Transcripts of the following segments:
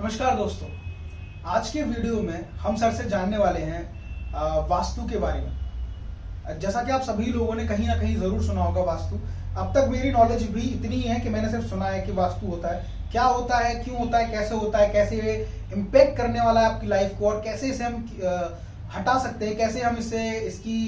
नमस्कार दोस्तों, आज के वीडियो में हम सर से जानने वाले हैं वास्तु के बारे में। जैसा कि आप सभी लोगों ने कहीं ना कहीं जरूर सुना होगा वास्तु। अब तक मेरी नॉलेज भी इतनी है कि मैंने सिर्फ सुना है कि वास्तु होता है, क्या होता है, क्यों होता है, कैसे इम्पेक्ट करने वाला है आपकी लाइफ को, और कैसे इसे हम हटा सकते हैं, कैसे हम इसकी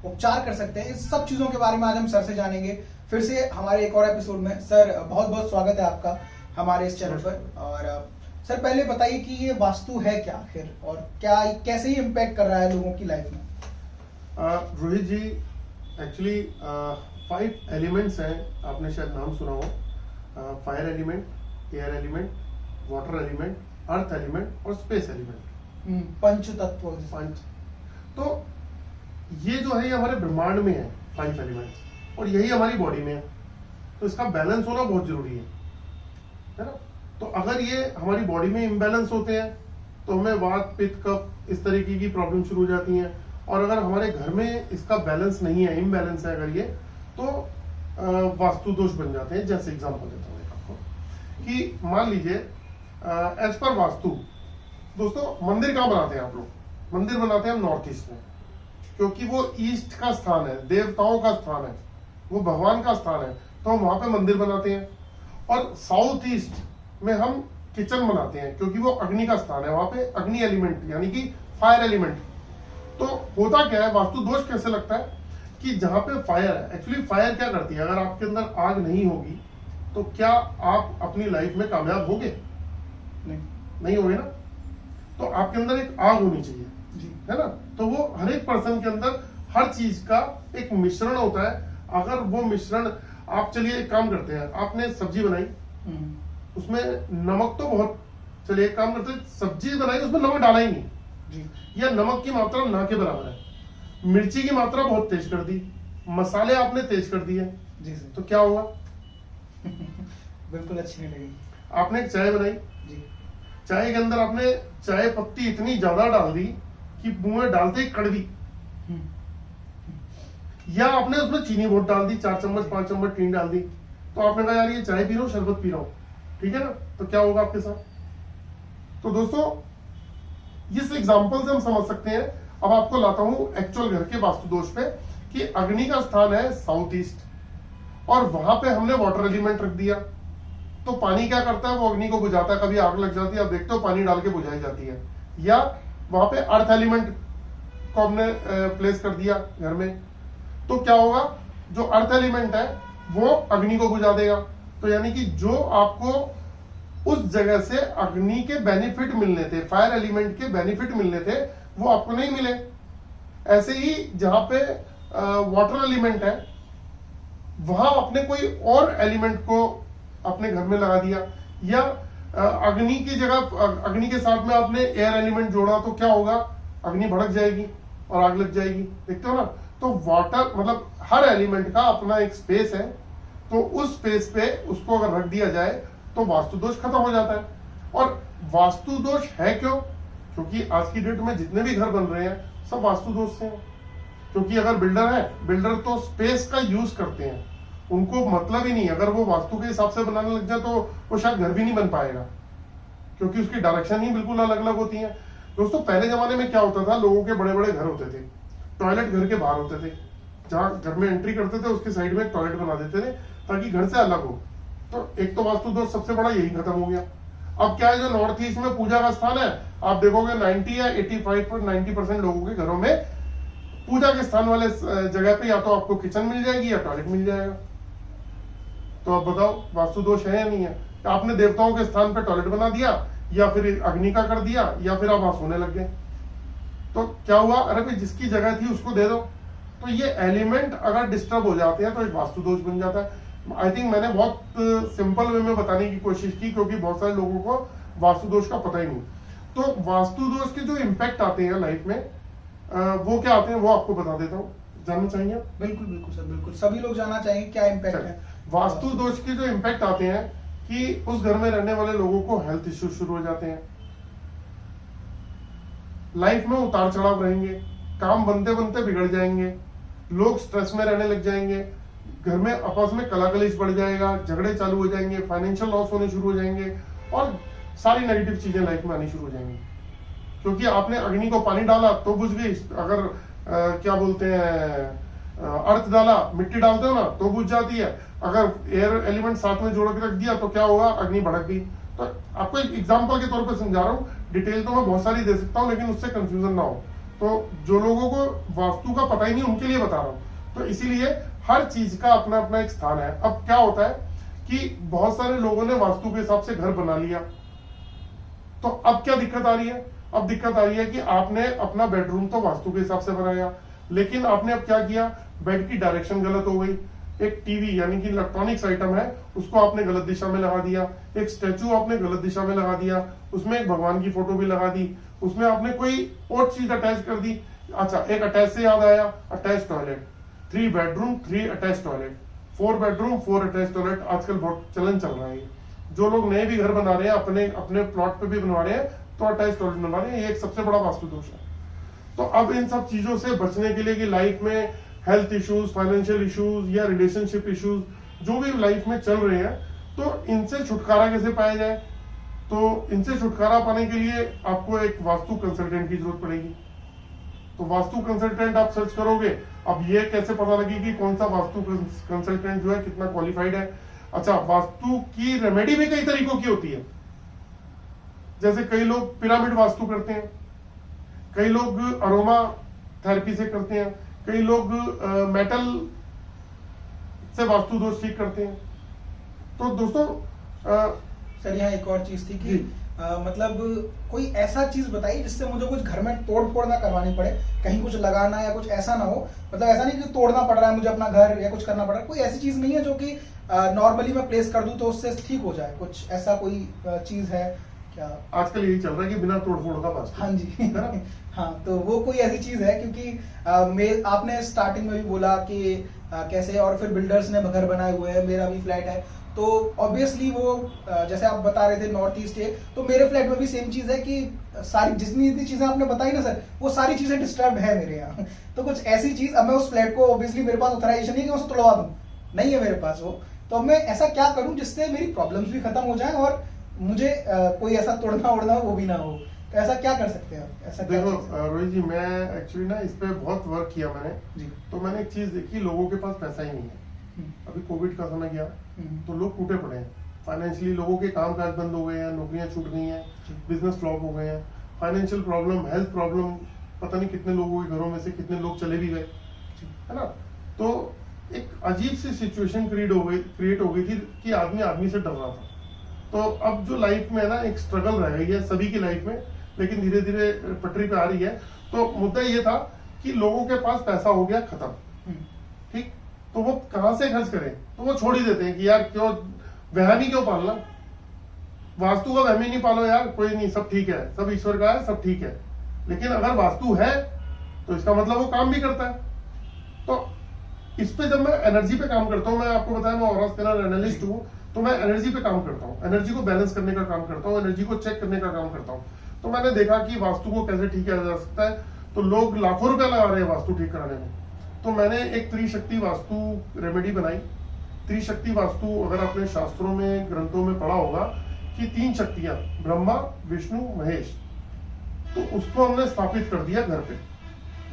उपचार कर सकते हैं। इस सब चीजों के बारे में आज हम सर से जानेंगे। फिर से हमारे एक और एपिसोड में सर बहुत बहुत स्वागत है आपका हमारे इस चैनल पर। और सर पहले बताइए कि ये वास्तु है क्या आखिर, और क्या कैसे ही इम्पैक्ट कर रहा है लोगों की लाइफ में। रोहित जी, एक्चुअली 5 एलिमेंट्स हैं, आपने शायद नाम सुना हो। Fire element, air element, water element, earth element और स्पेस एलिमेंट। पंच तत्व। तो ये जो है ये हमारे ब्रह्मांड में है 5 एलिमेंट्स, और यही हमारी बॉडी में है। तो इसका बैलेंस होना बहुत जरूरी है ना। तो अगर ये हमारी बॉडी में इम्बैलेंस होते हैं तो हमें वात, पित्त, कफ इस तरीके की प्रॉब्लम शुरू हो जाती हैं। और अगर हमारे घर में इसका बैलेंस नहीं है, इम्बैलेंस है अगर ये, तो वास्तु दोष बन जाते हैं। जैसे एग्जांपल देता हूँ एक आपको कि मान लीजिए एज पर वास्तु, दोस्तों मंदिर कहाँ बनाते हैं आप लोग? मंदिर बनाते हैं हम नॉर्थ ईस्ट में, क्योंकि वो ईस्ट का स्थान है, देवताओं का स्थान है, वो भगवान का स्थान है, तो हम वहां पे मंदिर बनाते हैं। और साउथ ईस्ट में हम किचन बनाते हैं, क्योंकि वो अग्नि का स्थान है, वहां पे अग्नि एलिमेंट यानी कि फायर एलिमेंट। तो होता क्या है, वास्तु दोष कैसे लगता है कि जहां पे फायर है, एक्चुअली फायर क्या करती है, अगर आपके अंदर आग नहीं होगी तो क्या आप अपनी लाइफ में कामयाब होगे? नहीं होगे ना। तो आपके अंदर एक आग होनी चाहिए जी, है ना। तो वो हर एक पर्सन के अंदर हर चीज का एक मिश्रण होता है। अगर वो मिश्रण, आप चलिए एक काम करते हैं, आपने सब्जी बनाई, उसमें नमक तो बहुत, चलिए एक काम करते हैं, सब्जी बनाई उसमें नमक डाला ही नहीं जी, या नमक की मात्रा ना के बराबर है, मिर्ची की मात्रा बहुत तेज कर दी, मसाले आपने तेज कर दिए जी सर। तो क्या हुआ? बिल्कुल अच्छी नहीं लगी। आपने एक चाय बनाई, जी, चाय के अंदर आपने चाय पत्ती इतनी ज्यादा डाल दी कि मुंह में डालते ही कड़वी, या आपने उसमें चीनी बहुत डाल दी, 4 चम्मच 5 चम्मच चीनी डाल दी, तो आपने कहा यार ये चाय पी रहा हूं, शरबत पी रहा हूं, ठीक है ना। तो क्या होगा आपके साथ? तो दोस्तों इस एग्जांपल से हम समझ सकते हैं। अब आपको लाता हूं एक्चुअल घर के वास्तु दोष पे कि अग्नि का स्थान है साउथ ईस्ट, और वहां पे हमने वाटर एलिमेंट रख दिया। तो पानी क्या करता है, वो अग्नि को बुझाता है। कभी आग लग जाती है, आप देखते हो पानी डाल के बुझाई जाती है। या वहां पे अर्थ एलिमेंट को हमने प्लेस कर दिया घर में, तो क्या होगा, जो अर्थ एलिमेंट है वो अग्नि को बुझा देगा। तो यानी कि जो आपको उस जगह से अग्नि के बेनिफिट मिलने थे, फायर एलिमेंट के बेनिफिट मिलने थे, वो आपको नहीं मिले। ऐसे ही जहां पे वाटर एलिमेंट है, वहां आपने कोई और एलिमेंट को अपने घर में लगा दिया, या अग्नि की जगह अग्नि के साथ में आपने एयर एलिमेंट जोड़ा, तो क्या होगा, अग्नि भड़क जाएगी और आग लग जाएगी। देखते हो ना। तो वाटर मतलब हर एलिमेंट का अपना एक स्पेस है, तो उस स्पेस पे उसको अगर रख दिया जाए तो वास्तु दोष खत्म हो जाता है। और वास्तु दोष है क्यों? क्योंकि आज की डेट में जितने भी घर बन रहे हैं सब वास्तु दोष से हैं। क्योंकि अगर बिल्डर है, बिल्डर तो स्पेस का यूज करते हैं, उनको मतलब ही नहीं, अगर वो वास्तु के हिसाब से बनाने लग जाए तो वो शायद घर भी नहीं बन पाएगा, क्योंकि उसकी डायरेक्शन ही बिल्कुल अलग अलग होती है। दोस्तों पहले जमाने में क्या होता था, लोगों के बड़े बड़े घर होते थे, टॉयलेट घर के बाहर होते थे, जहां घर में एंट्री करते थे उसके साइड में एक टॉयलेट बना देते थे ताकि घर से अलग हो। तो एक तो वास्तु दोष सबसे बड़ा यही खत्म हो गया। अब क्या है, जो नॉर्थ ईस्ट में पूजा का स्थान है, आप देखोगे 90 या 85 90% लोगों के घरों में पूजा के स्थान वाले जगह पे या तो आपको किचन मिल जाएगी या टॉयलेट मिल जाएगा। तो अब बताओ वास्तु दोष है या नहीं है? आपने देवताओं के स्थान पे टॉयलेट बना दिया, या फिर अग्नि का कर दिया, या फिर आप वहां सोने लग गए। तो क्या हुआ, अरे भाई जिसकी जगह थी उसको दे दो। तो ये एलिमेंट अगर डिस्टर्ब हो जाते हैं तो एक वास्तु दोष बन जाता है। आई थिंक मैंने बहुत सिंपल वे में बताने की कोशिश की, क्योंकि बहुत सारे लोगों को वास्तु दोष का पता ही नहीं। तो वास्तु दोष के जो इम्पैक्ट आते हैं लाइफ में, वो क्या आते हैं वो आपको बता देता हूँ। जानना चाहिए? बिल्कुल बिल्कुल सर, बिल्कुल सभी लोग जानना चाहेंगे क्या इम्पैक्ट है। वास्तु दोष के जो इम्पैक्ट आते हैं कि उस घर में रहने वाले लोगों को हेल्थ इश्यू शुरू हो जाते हैं, लाइफ में उतार चढ़ाव रहेंगे, काम बनते बनते बिगड़ जाएंगे, लोग स्ट्रेस में रहने लग जाएंगे, घर में आपस में कलाकलिश बढ़ जाएगा, झगड़े चालू हो जाएंगे, फाइनेंशियल लॉस होने शुरू हो जाएंगे, और सारी नेगेटिव चीजें लाइफ में आनी शुरू हो जाएंगी। क्योंकि आपने अग्नि को पानी डाला तो बुझ गई, अगर क्या बोलते हैं अर्थ डाला, मिट्टी डालते हो ना तो बुझ जाती है, अगर एयर एलिमेंट साथ में जोड़ के रख दिया तो क्या होगा, अग्नि भड़क गई। तो आपको एक एग्जांपल के तौर पे समझा रहा हूँ, डिटेल तो मैं बहुत सारी दे सकता हूँ लेकिन उससे कंफ्यूजन ना हो। तो जो लोगों को वास्तु का पता ही नहीं उनके लिए बता रहा हूँ। तो इसीलिए हर चीज का अपना अपना एक स्थान है। अब क्या होता है कि बहुत सारे लोगों ने वास्तु के हिसाब से घर बना लिया, तो अब क्या दिक्कत आ रही है, अब दिक्कत आ रही है कि आपने अपना बेडरूम तो वास्तु के हिसाब से बनाया, लेकिन आपने अब क्या किया, बेड की डायरेक्शन गलत हो गई। एक टीवी यानी कि इलेक्ट्रॉनिक्स आइटम है, उसको आपने गलत दिशा में लगा दिया, एक स्टैचू आपने गलत दिशा में लगा दिया, उसमें एक भगवान की फोटो भी लगा दी, उसमें आपने कोई और चीज अटैच कर दी। अच्छा, एक अटैच से याद आया, attach toilet, 3 bedroom 3 attach toilet, 4 bedroom 4 attach toilet, आजकल बहुत चलन चल रहा है। जो लोग नए भी घर बना रहे हैं, अपने अपने प्लॉट पे भी बनवा रहे हैं तो अटैच टॉयलेट बनवा रहे हैं, ये एक सबसे बड़ा वास्तु दोष है। तो अब इन सब चीजों से बचने के लिए कि लाइफ में हेल्थ इश्यूज, फाइनेंशियल इश्यूज या रिलेशनशिप इश्यूज जो भी लाइफ में चल रहे हैं, तो इनसे छुटकारा कैसे पाया जाए, तो इनसे छुटकारा पाने के लिए आपको एक वास्तु कंसल्टेंट की जरूरत पड़ेगी। तो वास्तु कंसल्टेंट आप सर्च करोगे, अब ये कैसे पता लगेगी कौन सा वास्तु कंसल्टेंट जो है कितना क्वालिफाइड है। अच्छा, वास्तु की रेमेडी भी कई तरीकों की होती है, जैसे कई लोग पिरामिड वास्तु करते हैं, कई लोग अरोमा थेरेपी से करते हैं, कई लोग मेटल से वास्तु दोष ठीक करते हैं। तो दोस्तों सर यहाँ एक और चीज थी कि मतलब कोई ऐसा चीज बताइए जिससे मुझे कुछ घर में तोड़ फोड़ ना करवानी पड़े, कहीं कुछ लगाना या कुछ ऐसा ना हो, मतलब ऐसा नहीं कि तोड़ना पड़ रहा है मुझे अपना घर या कुछ करना पड़ रहा है, कोई ऐसी चीज नहीं है जो कि नॉर्मली मैं प्लेस कर दूं तो उससे ठीक हो जाए, कुछ ऐसा कोई चीज है क्या? आजकल यही चल रहा है कि बिना तोड़ फोड़ का वास्तु। हाँ जी हाँ, तो वो कोई ऐसी चीज है क्योंकि आपने स्टार्टिंग में भी बोला कि कैसे, और फिर बिल्डर्स ने घर बनाए हुए हैं, मेरा भी फ्लैट है, तो ऑब्वियसली वो जैसे आप बता रहे थे नॉर्थ ईस्ट है, तो मेरे फ्लैट में भी सेम चीज है कि सारी जितनी चीजें आपने बताई ना सर, वो सारी चीजें डिस्टर्ब है मेरे यहाँ तो कुछ ऐसी चीज, अब मैं उस फ्लैट को ऑब्वियसली मेरे पास ऑथराइजेशन नहीं है कि मैं उसे तोड़वा दूं, नहीं है मेरे पास वो, तो अब मैं ऐसा क्या करूं जिससे मेरी प्रॉब्लम्स भी खत्म हो जाए और मुझे कोई ऐसा तोड़ना ओड़ना वो भी ना हो, तो ऐसा क्या कर सकते हैं आप? ऐसा देखो रोहित जी, मैं एक्चुअली ना इस पे बहुत वर्क किया मैंने जी। तो मैंने एक चीज देखी, लोगों के पास पैसा ही नहीं है। अभी कोविड का समय गया तो लोग टूटे पड़े हैं फाइनेंशियली, लोगों के काम काज बंद हो गए हैं, नौकरियां छूट गई हैं, बिजनेस फ्लॉप हो गए हैं, फाइनेंशियल प्रॉब्लम, हेल्थ प्रॉब्लम, पता नहीं कितने लोगों के घरों में से कितने लोग चले भी गए, है ना। तो एक अजीब सी सिचुएशन क्रिएट हो गई थी कि आदमी आदमी से डर रहा था। तो अब जो लाइफ में है ना, एक स्ट्रगल रह गई है सभी की लाइफ में, लेकिन धीरे धीरे पटरी पे आ रही है। तो मुद्दा ये था कि लोगों के पास पैसा हो गया खत्म, ठीक, तो वो कहां से खर्च करें, तो वो छोड़ ही देते हैं कि यार क्यों वहम ही क्यों पालना, वास्तु का वहम ही नहीं पालो यार, कोई नहीं, सब ठीक है, सब ईश्वर का है, सब ठीक है। लेकिन अगर वास्तु है तो इसका मतलब वो काम भी करता है। तो इस पे जब मैं एनर्जी पे काम करता हूँ, मैं आपको बताया मैं ऑरा स्कैनर एनालिस्ट हूँ, तो मैं एनर्जी पे काम करता हूँ, एनर्जी को बैलेंस करने का काम करता हूँ, एनर्जी को चेक करने का काम करता हूँ। तो मैंने देखा कि वास्तु को कैसे ठीक किया जा सकता है, तो लोग लाखों रुपया लगा रहे हैं वास्तु ठीक कराने में। तो मैंने एक त्रिशक्ति वास्तु रेमेडी बनाई। त्रिशक्ति वास्तु अगर आपने शास्त्रों में, ग्रंथों में पढ़ा होगा कि 3 शक्तियां, ब्रह्मा विष्णु महेश, तो उसको हमने स्थापित कर दिया घर पे।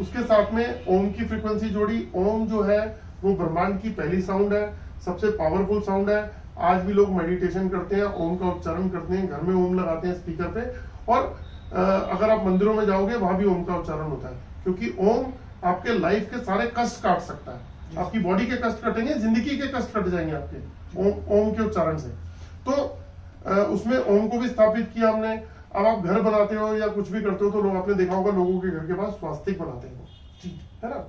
उसके साथ में ओम की फ्रीक्वेंसी जोड़ी। ओम जो है वो ब्रह्मांड की पहली साउंड है, सबसे पावरफुल साउंड है। आज भी लोग मेडिटेशन करते हैं, ओम का उच्चारण करते हैं, घर में ओम लगाते हैं स्पीकर पे, और अगर आप मंदिरों में जाओगे वहां भी ओम का उच्चारण होता है, क्योंकि ओम आपके लाइफ के सारे कष्ट काट सकता है। आपकी बॉडी के कष्ट कटेंगे, जिंदगी के कष्ट कट जाएंगे आपके ओम के उच्चारण से। तो उसमें ओम को भी स्थापित किया हमने। अब आप घर बनाते हो या कुछ भी करते हो तो लोग, आपने देखा होगा लोगों के घर के पास स्वास्तिक बनाते हो, है ना,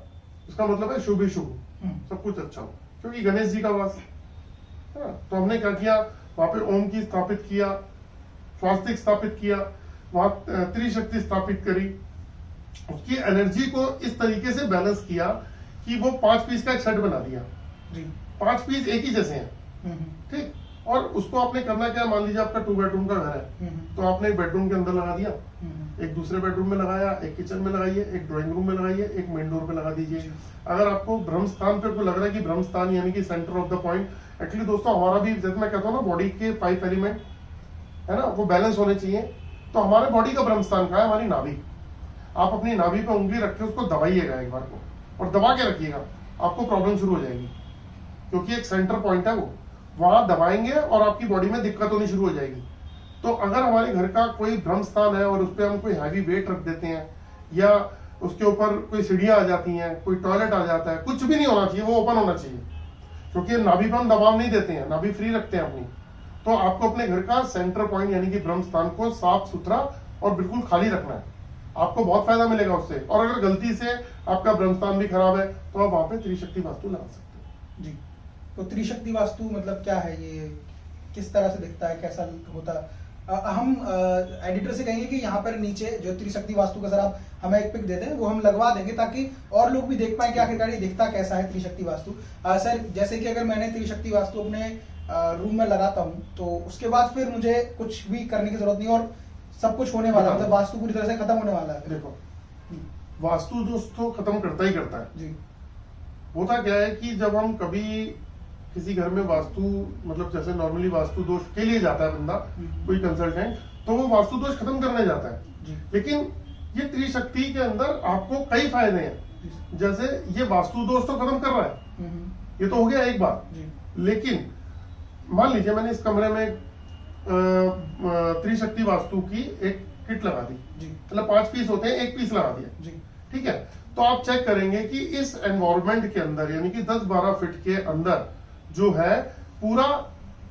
उसका मतलब है शुभ ही शुभ, सब कुछ अच्छा हो, क्योंकि गणेश जी का वास है ना। तो हमने क्या किया, वहां पे ओम की स्थापित किया, स्वास्तिक स्थापित किया, वहां त्रिशक्ति स्थापित करी, उसकी एनर्जी को इस तरीके से बैलेंस किया कि वो 5 पीस का एक सेट बना दिया। 5 पीस एक ही जैसे हैं, ठीक। और उसको आपने करना क्या, मान लीजिए आपका 2 बेडरूम का घर है, तो आपने एक बेडरूम के अंदर लगा दिया, एक दूसरे बेडरूम में लगाया, एक किचन में लगाइए, एक ड्राइंग रूम में लगाइए, एक मेन डोर पे लगा दीजिए। अगर आपको ब्रह्म स्थान पे को लग रहा है कि ब्रह्म स्थान यानी कि centre of the point, actually दोस्तों हमारा भी, जैसे मैं कहता हूँ ना, बॉडी के 5 एलिमेंट है ना, वो बैलेंस होने चाहिए। तो हमारे बॉडी का ब्रह्म स्थान कहाँ है? हमारी नाभि। आप अपनी नाभि पे उंगली रख के उसको दबाइएगा एक बार को, और दबा के रखिएगा, आपको प्रॉब्लम शुरू हो जाएगी, क्योंकि एक सेंटर पॉइंट है वो, वहां दबाएंगे और आपकी बॉडी में दिक्कत होनी शुरू हो जाएगी। तो अगर हमारे घर का कोई ब्रह्म स्थान है और उस पर हम कोई हैवी वेट रख देते हैं, या उसके ऊपर कोई सीढ़ियां आ जाती हैं, कोई टॉयलेट आ जाता है, कुछ भी नहीं होना चाहिए, वो ओपन होना चाहिए, क्योंकि नाभि पर हम दबाव नहीं देते हैं, नाभि फ्री रखते हैं अपनी। तो आपको अपने घर का सेंटर पॉइंट यानी कि ब्रह्म स्थान को साफ सुथरा और बिल्कुल खाली रखना है, आपको बहुत फायदा मिलेगा उससे। और अगर गलती से आपका ब्रह्म स्थान भी खराब है तो आप वहां पे त्रिशक्ति वास्तु लगा सकते हैं। जी, तो त्रिशक्ति वास्तु मतलब क्या है, ये किस तरह से दिखता है, कैसा होता है? हम एडिटर से कहेंगे कि यहाँ पर नीचे जो त्रिशक्ति वास्तु का सर आप हमें एक पिक दे दें, वो हम लगवा देंगे ताकि और लोग भी देख पाए कि आखिरकार ये दिखता कैसा है त्रिशक्ति वास्तु। सर जैसे कि अगर मैंने त्रिशक्ति वास्तु अपने रूम में लगाता हूँ तो उसके बाद फिर मुझे कुछ भी करने की जरूरत नहीं और सब कुछ होने वाला है, मतलब वास्तु पूरी तरह से खत्म होने वाला है। देखो, वास्तु दोस्तों खत्म करता ही करता है जी। होता क्या है कि जब हम कभी किसी घर में वास्तु, मतलब जैसे नॉर्मली वास्तु दोष के लिए जाता है बंदा, कोई कंसल्टेंट, तो वो वास्तु दोष खत्म करने जाता है जी। लेकिन ये त्रिशक्ति के अंदर आपको कई फायदे हैं। जैसे ये वास्तु दोष तो खत्म कर रहा है, ये तो हो गया एक बात जी। लेकिन मान लीजिए मैंने इस कमरे में त्रिशक्ति वास्तु की एक किट लगा दी जी। मतलब 5 पीस होते हैं, एक पीस लगा दिया जी। ठीक है। तो आप चेक करेंगे कि इस एनवायरनमेंट के अंदर यानी कि 10-12 फीट के अंदर जो है पूरा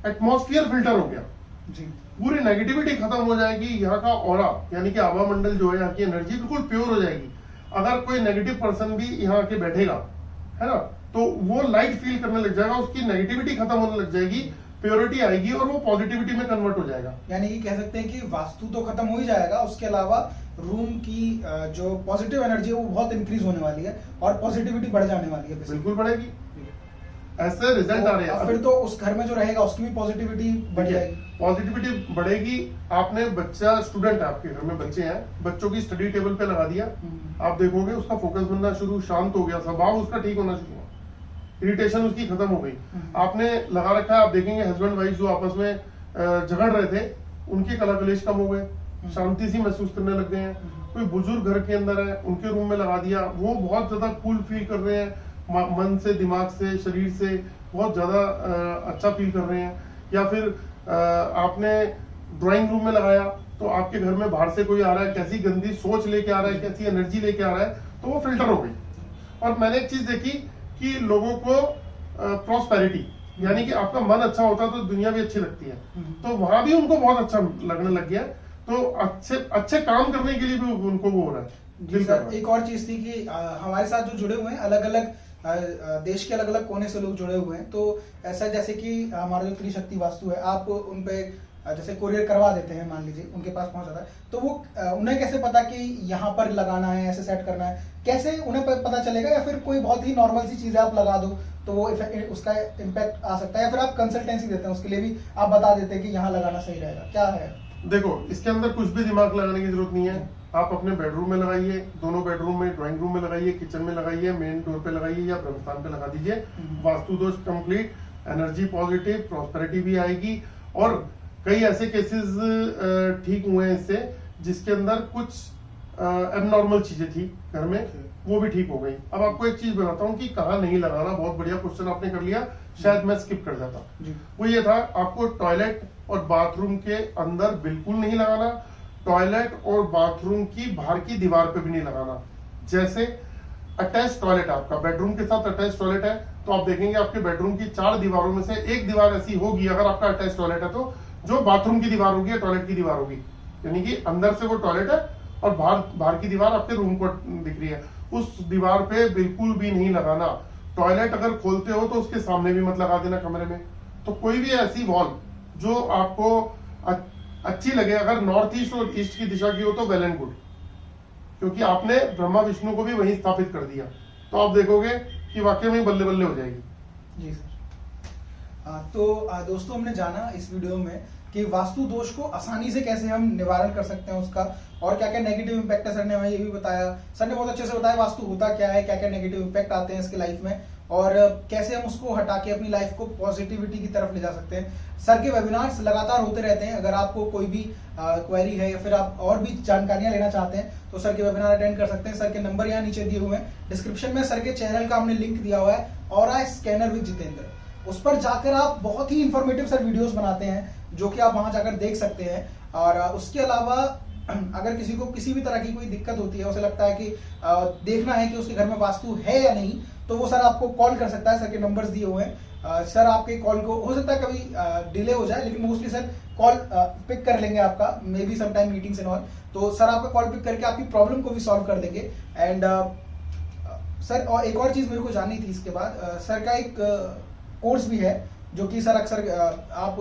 एटमॉस्फेयर फिल्टर हो गया जी। पूरी नेगेटिविटी खत्म हो जाएगी। यहाँ का ऑरा यानी कि आभा मंडल जो है, यहाँ की एनर्जी बिल्कुल प्योर हो जाएगी। अगर कोई नेगेटिव पर्सन भी यहाँ आके बैठेगा है ना, तो वो लाइट फील करने लग जाएगा, उसकी नेगेटिविटी खत्म होने लग जाएगी, प्योरिटी आएगी और वो पॉजिटिविटी में कन्वर्ट हो जाएगा। यानी कि कह सकते हैं कि वास्तु तो खत्म हो ही जाएगा, उसके अलावा रूम की जो पॉजिटिव एनर्जी है वो बहुत इंक्रीज होने वाली है और पॉजिटिविटी बढ़ जाने वाली है। बिल्कुल बढ़ेगी, ऐसे रिजल्ट आ रहे हैं। फिर तो उस घर में जो रहेगा उसकी भी पॉजिटिविटी बढ़ जाएगी। पॉजिटिविटी बढ़ेगी। आपने बच्चा, स्टूडेंट है आपके घर में, बच्चे हैं, बच्चों की स्टडी टेबल पे लगा दिया, आप देखोगे उसका फोकस बनना शुरू, शांत हो गया, स्वभाव उसका ठीक होना शुरू हुआ, इरिटेशन उसकी खत्म हो गई। आपने लगा रखा है, आप देखेंगे हस्बैंड वाइफ जो आपस में झगड़ रहे थे, उनके कला कलेश कम हो गए, शांति सी महसूस करने लग गए हैं। कोई बुजुर्ग घर के अंदर है, उनके रूम में लगा दिया, वो बहुत ज्यादा कूल फील कर रहे हैं, मन से, दिमाग से, शरीर से बहुत ज्यादा अच्छा फील कर रहे हैं। या फिर आपने ड्राइंग रूम में लगाया तो आपके घर में बाहर से कोई आ रहा है, कैसी गंदी सोच लेके आ रहा है, कैसी एनर्जी लेके आ रहा है, तो वो फिल्टर हो गई। और मैंने एक चीज देखी कि लोगों को प्रॉस्पेरिटी यानी कि आपका मन अच्छा होता है तो दुनिया भी अच्छी लगती है, तो वहां भी उनको बहुत अच्छा लगने लग गया। तो अच्छे काम करने के लिए भी उनको वो हो रहा है। जी सर, एक और चीज थी कि हमारे साथ जो जुड़े हुए हैं अलग अलग देश के अलग अलग कोने से लोग जुड़े हुए हैं, तो ऐसा जैसे कि हमारा जो त्रिशक्ति वास्तु है, आप उन पे जैसे कोरियर करवा देते हैं, मान लीजिए उनके पास पहुंच जाता है, तो वो उन्हें कैसे पता कि यहाँ पर लगाना है, ऐसे सेट करना है, कैसे उन्हें पता चलेगा? या फिर कोई बहुत ही नॉर्मल सी चीज आप लगा दो तो वो उसका इम्पैक्ट आ सकता है, या फिर आप कंसल्टेंसी देते हैं उसके लिए भी आप बता देते हैं कि यहाँ लगाना सही रहेगा, क्या है? देखो, इसके अंदर कुछ भी दिमाग लगाने की जरूरत नहीं है। आप अपने बेडरूम में लगाइए, दोनों बेडरूम में, ड्राइंग रूम में लगाइए, किचन में लगाइए, मेन डोर पे लगाइए या ब्रह्मस्थान पे लगा दीजिए। वास्तु दोष कंप्लीट, एनर्जी पॉजिटिव, प्रॉस्पेरिटी भी आएगी। और कई ऐसे केसेस ठीक हुए हैं इससे, जिसके अंदर कुछ एबनॉर्मल चीजें थी घर में, वो भी ठीक हो गई। अब आपको एक चीज बताता हूँ कि कहाँ नहीं लगाना। बहुत बढ़िया क्वेश्चन आपने कर लिया, शायद मैं स्किप कर जाता। वो ये था, आपको टॉयलेट और बाथरूम के अंदर बिल्कुल नहीं लगाना, टॉयलेट और बाथरूम की बाहर की दीवार पे भी नहीं लगाना। जैसे अटैच टॉयलेट, आपका बेडरूम के साथ अटैच टॉयलेट है, तो आप देखेंगे आपके बेडरूम की 4 दीवारों में से एक दीवार ऐसी होगी, अगर आपका अटैच टॉयलेट है तो, जो बाथरूम की दीवार होगी या टॉयलेट की दीवार होगी, यानी कि अंदर से वो टॉयलेट है और बाहर की दीवार आपके रूम को दिख रही है, उस दीवार पे बिल्कुल भी नहीं लगाना। टॉयलेट अगर खोलते हो तो उसके सामने भी मत लगा देना कमरे में। तो कोई भी ऐसी वॉल जो आपको अच्छी लगे, अगर नॉर्थ ईस्ट और ईस्ट की दिशा की हो तो वेल एंड गुड, क्योंकि आपने ब्रह्मा विष्णु को भी वहीं स्थापित कर दिया, तो आप देखोगे कि वाकई में बल्ले बल्ले हो जाएगी। जी सर। तो दोस्तों, हमने जाना इस वीडियो में कि वास्तु दोष को आसानी से कैसे हम निवारण कर सकते हैं उसका, और क्या क्या नेगेटिव इम्पैक्ट है। सर ने हमें ये भी बताया, सर ने बहुत अच्छे से बताया वास्तु होता क्या है, क्या क्या नेगेटिव इम्पैक्ट आते हैं इसके लाइफ में, और कैसे हम उसको हटा के अपनी लाइफ को पॉजिटिविटी की तरफ ले जा सकते हैं। सर के वेबिनार्स लगातार होते रहते हैं। अगर आपको कोई भी क्वेरी है या फिर आप और भी जानकारियां लेना चाहते हैं तो सर के वेबिनार अटेंड कर सकते हैं। सर के नंबर यहाँ नीचे दिए हुए हैं, डिस्क्रिप्शन में सर के चैनल का हमने लिंक दिया हुआ है, ऑरा स्कैनर विद जितेंद्र। उस पर जाकर आप बहुत ही इंफॉर्मेटिव सर वीडियोस बनाते हैं जो कि आप वहां जाकर देख सकते हैं। और उसके अलावा अगर किसी को किसी भी तरह की कोई दिक्कत होती है, उसे लगता है कि देखना है कि उसके घर में वास्तु है या नहीं, तो वो सर आपको कॉल कर सकता है। सर के नंबर्स दिए हुए हैं। सर आपके कॉल को हो सकता है कभी डिले हो जाए, लेकिन मोस्टली सर कॉल पिक कर लेंगे आपका, may be some time meetings and all. तो सर आपका कॉल पिक करके आपकी प्रॉब्लम को भी सॉल्व कर देंगे। एंड सर और एक और चीज मेरे को जाननी थी इसके बाद, सर का एक कोर्स भी है जो कि सर अक्सर आप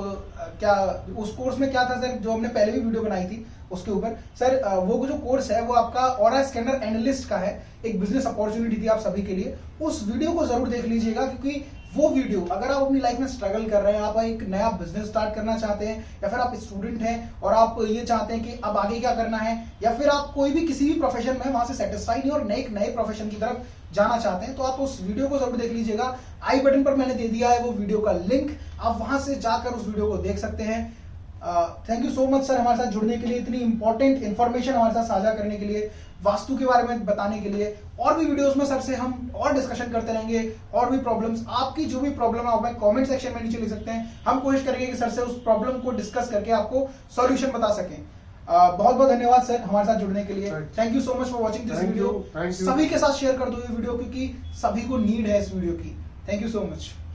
क्या उस कोर्स में क्या था सर, जो हमने पहले भी वीडियो बनाई थी उसके ऊपर सर, वो जो कोर्स है वो आपका ऑरा स्कैनर एनालिस्ट का है, एक बिजनेस अपॉर्चुनिटी थी आप सभी के लिए। उस वीडियो को जरूर देख लीजिएगा, क्योंकि वो वीडियो अगर आप अपनी लाइफ में स्ट्रगल कर रहे हैं, आप एक नया बिजनेस स्टार्ट करना चाहते हैं, या फिर आप स्टूडेंट हैं और आप ये चाहते हैं कि अब आगे क्या करना है, या फिर आप कोई भी किसी भी प्रोफेशन में वहां से सेटिस्फाई नहीं और नए प्रोफेशन की तरफ जाना चाहते हैं, तो आप उस वीडियो को जरूर देख लीजिएगा। आई बटन पर मैंने दे दिया है वो वीडियो का लिंक, आप वहां से जाकर उस वीडियो को देख सकते हैं। Thank you so much sir हमारे साथ जुड़ने के लिए, इतनी इंपॉर्टेंट इन्फॉर्मेशन हमारे साथ साझा करने के लिए, वास्तु के बारे में बताने के लिए। और भी वीडियोस में सर से हम और डिस्कशन करते रहेंगे, और भी प्रॉब्लम्स, आपकी जो भी प्रॉब्लम है आप कमेंट सेक्शन में नीचे लिख सकते हैं। हम कोशिश करेंगे कि सर से उस प्रॉब्लम को डिस्कस करके आपको सॉल्यूशन बता सकें। बहुत बहुत धन्यवाद सर हमारे साथ जुड़ने के लिए। Thank you so much for watching this video. सभी के साथ शेयर कर दो ये वीडियो, क्योंकि सभी को नीड है इस वीडियो की। Thank you so much.